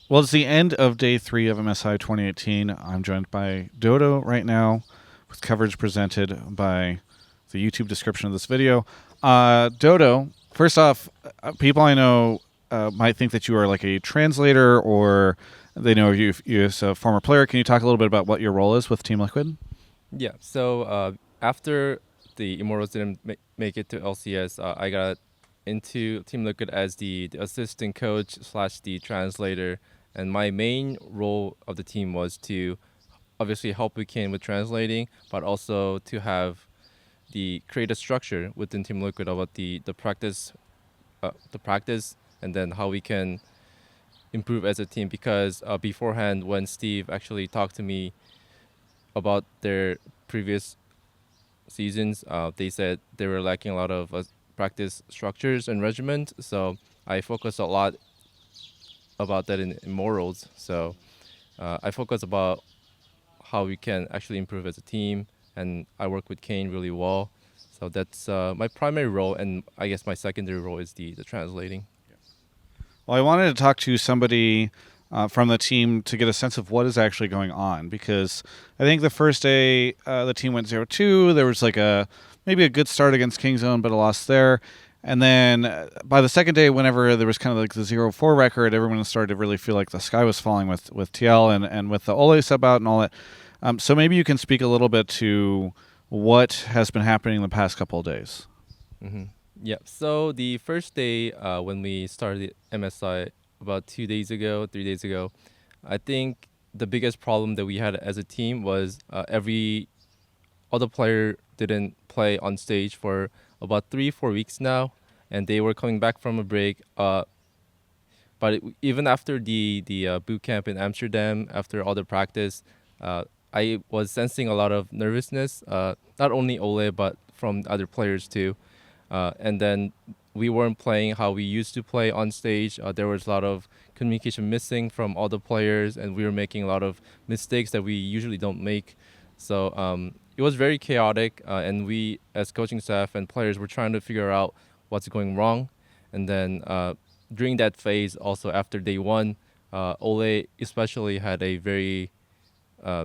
Well, it's the end of day 3 of MSI 2018. I'm joined by Dodo right now with coverage presented by the YouTube description of this video. Dodo, first off, people I know might think that you are like a translator or they know you as a former player. Can you talk a little bit about what your role is with Team Liquid? Yeah. So after the Immortals didn't make it to LCS, I got into Team Liquid as the assistant coach slash the translator, and my main role of the team was to obviously help Weekend with translating, but also to have the create a structure within Team Liquid about the practice, and then how we can improve as a team. Because beforehand, when Steve actually talked to me about their previous seasons, they said they were lacking a lot of practice structures and regiment. So I focus a lot about that in morals. So I focus about how we can actually improve as a team, and I work with Kane really well. So that's my primary role, and I guess my secondary role is the translating. Well, I wanted to talk to somebody from the team to get a sense of what is actually going on because I think the first day the team went 0-2. There was like maybe a good start against Kingzone, but a loss there. And then by the second day, whenever there was kind of like the 0-4 record, everyone started to really feel like the sky was falling with TL and with the Olay sub out and all that. So maybe you can speak a little bit to what has been happening the past couple of days. Mm-hmm. Yeah. So the first day when we started MSI about 2 days ago, 3 days ago, I think the biggest problem that we had as a team was every other player didn't play on stage for about 3-4 weeks now, and they were coming back from a break. Even after the boot camp in Amsterdam, after all the practice, I was sensing a lot of nervousness. Not only Olay but from other players too. And then we weren't playing how we used to play on stage. There was a lot of communication missing from all the players, and we were making a lot of mistakes that we usually don't make. So it was very chaotic, and we, as coaching staff and players, were trying to figure out what's going wrong. And then during that phase, also after day one, Ole especially had a very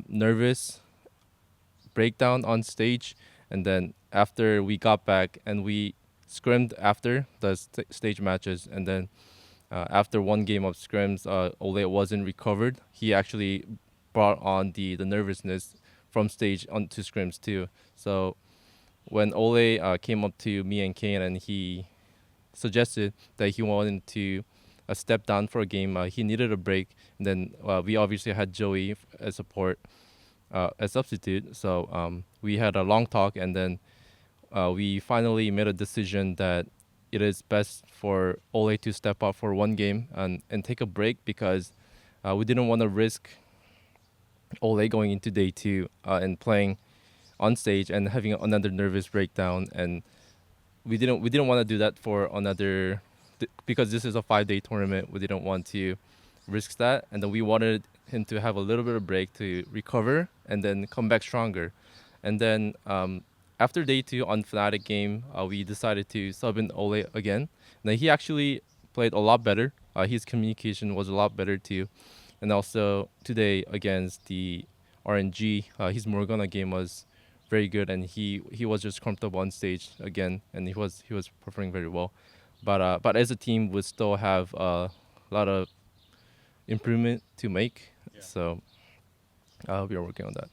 nervous breakdown on stage. And then after we got back and we scrimmed after the stage matches, and then after one game of scrims, Ole wasn't recovered. He actually brought on the nervousness from stage onto scrims too. So when Ole came up to me and Kane and he suggested that he wanted to step down for a game, he needed a break. And then we obviously had Joey as support, as substitute. So we had a long talk, and then we finally made a decision that it is best for Ole to step up for one game and take a break, because we didn't want to risk Ole going into day two and playing on stage and having another nervous breakdown. And we didn't want to do that for another, because this is a 5-day tournament. We didn't want to risk that, and then we wanted him to have a little bit of break to recover and then come back stronger. And then after day two on Fnatic game, we decided to sub in Ole again. And then he actually played a lot better. His communication was a lot better too. And also today against the RNG, his Morgana game was very good, and he was just comfortable on stage again, and he was performing very well. But as a team, we still have a lot of improvement to make. Yeah. So we are working on that.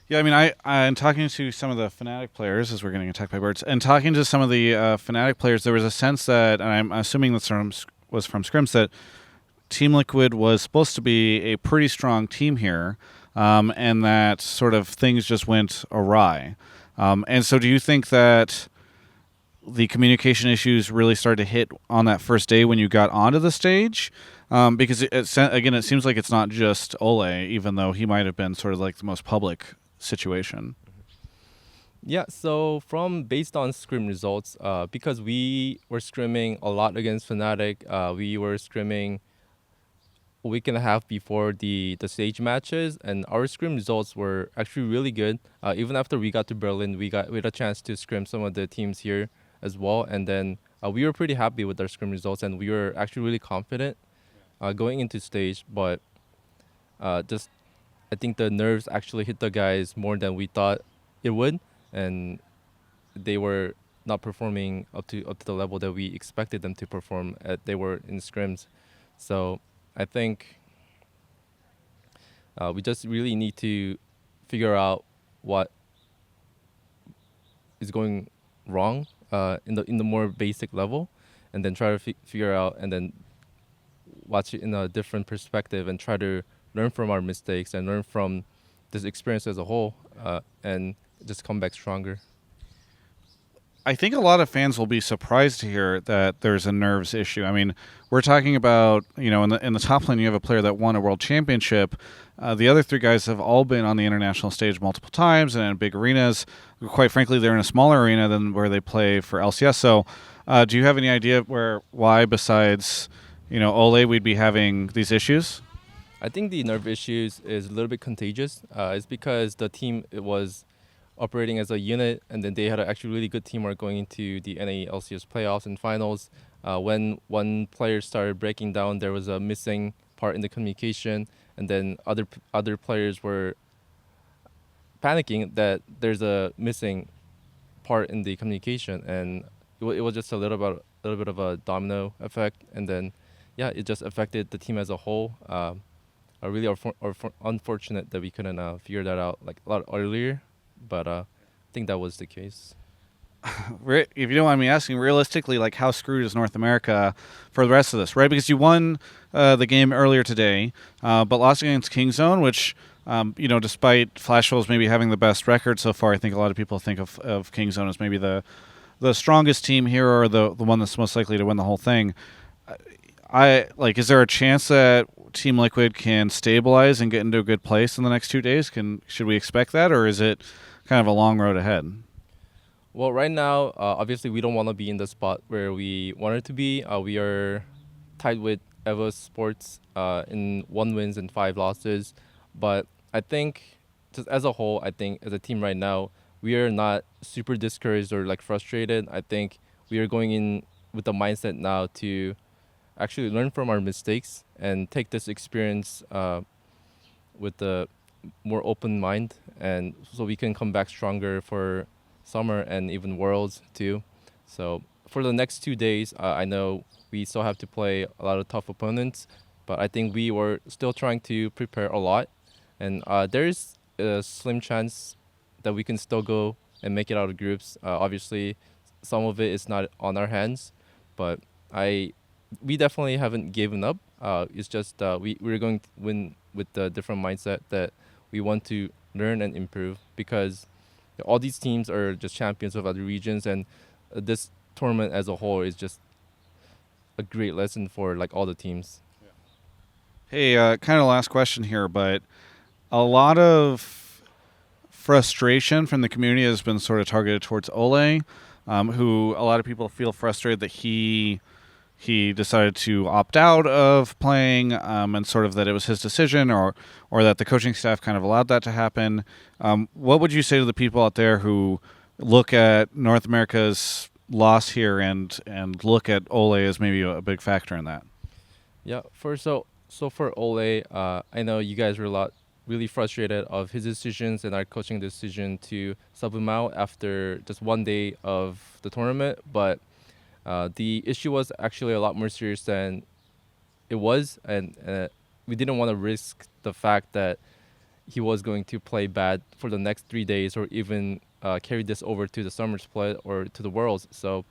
Yeah, I mean, I'm talking to some of the Fnatic players as we're getting attacked by birds, and talking to some of the Fnatic players, there was a sense that, and I'm assuming this was from scrims, that Team Liquid was supposed to be a pretty strong team here, and that sort of things just went awry. And so do you think that the communication issues really started to hit on that first day when you got onto the stage? Because, again, it seems like it's not just Olay, even though he might have been sort of like the most public situation. Yeah, so based on scrim results, because we were scrimming a lot against Fnatic, we were scrimming a week and a half before the stage matches, and our scrim results were actually really good. Even after we got to Berlin, we had a chance to scrim some of the teams here as well, and then we were pretty happy with our scrim results, and we were actually really confident going into stage, but just I think the nerves actually hit the guys more than we thought it would, and they were not performing up to the level that we expected them to perform at. They were in scrims, so I think we just really need to figure out what is going wrong in the more basic level, and then try to figure out and then watch it in a different perspective and try to learn from our mistakes and learn from this experience as a whole, and just come back stronger. I think a lot of fans will be surprised to hear that there's a nerves issue. I mean, we're talking about, in the top lane, you have a player that won a world championship. The other three guys have all been on the international stage multiple times and in big arenas. Quite frankly, they're in a smaller arena than where they play for LCS. So, do you have any idea why, besides, Olay, we'd be having these issues? I think the nerve issues is a little bit contagious. It's because the team it was operating as a unit, and then they had actually really good teamwork going into the NA LCS playoffs and finals. When one player started breaking down, there was a missing part in the communication, and then other players were panicking that there's a missing part in the communication, and it was just a little bit of a domino effect, and then yeah, it just affected the team as a whole. Really unfortunate that we couldn't figure that out like a lot earlier, but I think that was the case. If you don't mind me asking, realistically, like, how screwed is North America for the rest of this, right? Because you won the game earlier today, but lost against Kingzone, which, despite Flash Wolves maybe having the best record so far, I think a lot of people think of Kingzone as maybe the strongest team here, or the one that's most likely to win the whole thing. Is there a chance that Team Liquid can stabilize and get into a good place in the next 2 days? Should we expect that, or is it kind of a long road ahead? Well, right now, obviously, we don't want to be in the spot where we wanted to be. We are tied with Evo Sports in 1 wins and 5 losses. But I think, just as a whole, I think as a team right now, we are not super discouraged or like frustrated. I think we are going in with the mindset now to actually learn from our mistakes and take this experience with a more open mind, and so we can come back stronger for summer and even Worlds too. So for the next 2 days, I know we still have to play a lot of tough opponents, but I think we were still trying to prepare a lot, and there's a slim chance that we can still go and make it out of groups. Obviously, some of it is not on our hands, but we definitely haven't given up. It's just we're going to win with the different mindset that we want to learn and improve, because all these teams are just champions of other regions, and this tournament as a whole is just a great lesson for like all the teams. Hey, kind of last question here, but a lot of frustration from the community has been sort of targeted towards Olay, who a lot of people feel frustrated that he decided to opt out of playing, and sort of that it was his decision, or that the coaching staff kind of allowed that to happen. What would you say to the people out there who look at North America's loss here and look at Olay as maybe a big factor in that? Yeah, so for Olay, I know you guys were really frustrated of his decisions and our coaching decision to sub him out after just 1 day of the tournament, but the issue was actually a lot more serious than it was, and we didn't want to risk the fact that he was going to play bad for the next 3 days, or even carry this over to the summer split or to the Worlds. So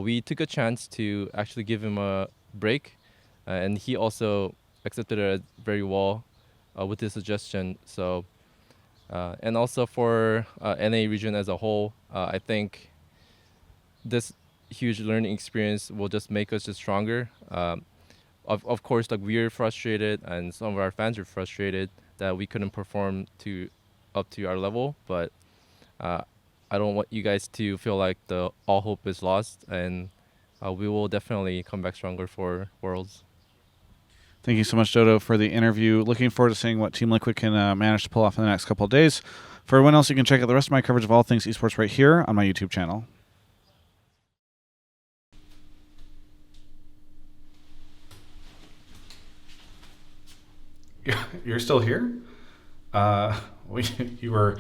we took a chance to actually give him a break, and he also accepted it very well with his suggestion. So and also for NA region as a whole, I think this huge learning experience will just make us just stronger. Of course, like, we're frustrated, and some of our fans are frustrated that we couldn't perform up to our level, but I don't want you guys to feel like all hope is lost, and we will definitely come back stronger for Worlds. Thank you so much, Dodo, for the interview. Looking forward to seeing what Team Liquid can manage to pull off in the next couple of days. For everyone else, you can check out the rest of my coverage of all things esports right here on my YouTube channel. You're still here? You were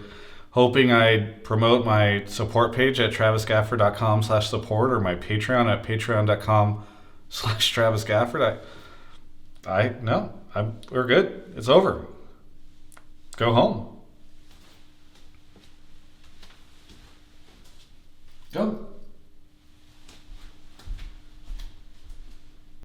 hoping I'd promote my support page at travisgafford.com/support or my Patreon at patreon.com/travisgafford. No, we're good. It's over. Go home. Go.